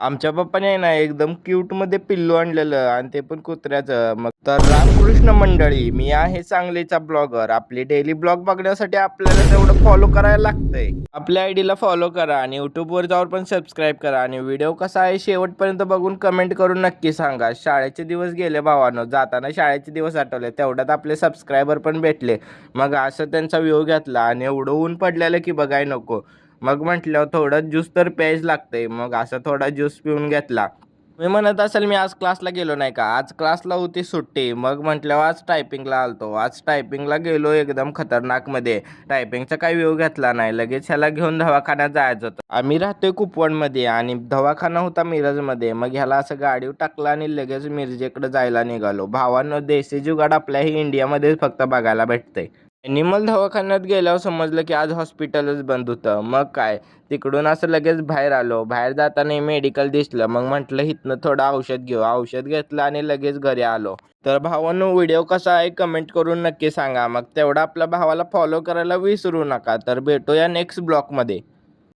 आमच्या पप्पाने आहे ना एकदम क्यूटमध्ये पिल्लू आणलेलं आणि ते पण कुत्र्याचं. मग तर रामकृष्ण मंडळी, मी आहे सांगलीचा ब्लॉगर. आपली डेली ब्लॉग बघण्यासाठी आपल्याला तेवढं फॉलो करायला लागतंय. आपल्या आयडीला फॉलो करा आणि यूट्यूबवर जाऊन पण सबस्क्राईब करा आणि व्हिडिओ कसा आहे शेवटपर्यंत बघून कमेंट करून नक्की सांगा. शाळेचे दिवस गेले भावानो, जाताना शाळेचे दिवस आठवले, तेवढ्यात आपले सबस्क्रायबर पण भेटले. मग असं त्यांचा व्ह्यू घेतला आणि एवढं ऊन पडलेलं की बघाय नको. मग म्हटलं थोडं ज्यूस तर प्यायच लागतंय. मग असा थोडा ज्यूस पिऊन घेतला. मी म्हणत असेल मी आज क्लासला गेलो नाही का? आज क्लासला होती सुट्टी. मग म्हटलं आज टायपिंगला आलतो. आज टायपिंगला गेलो एकदम खतरनाकमध्ये. टायपिंगचा काही व्ह्यू घेतला नाही. लगेच ह्याला घेऊन दवाखान्यात जायचं होतं. आम्ही राहतोय कुपवाडमध्ये आणि दवाखाना होता मिरजमध्ये. मग ह्याला असं गाडीवर टाकलं आणि लगेच मिरजेकडे जायला निघालो. भावांनो, देशी जुगाड आपल्याही इंडियामध्ये फक्त बघायला भेटतंय. ॲनिमल दवाखान्यात गेल्यावर समजलं की आज हॉस्पिटलच बंद होतं. मग काय, तिकडून असं लगेच बाहेर आलो. बाहेर जाताना मेडिकल दिसलं. मग म्हटलं इथनं थोडं औषध घेऊ. औषध घेतलं आणि लगेच घरी आलो. तर भावांनो, व्हिडिओ कसा आहे कमेंट करून नक्की सांगा. मग तेवढा आपल्या भावाला फॉलो करायला विसरू नका. तर भेटूया नेक्स्ट ब्लॉगमध्ये.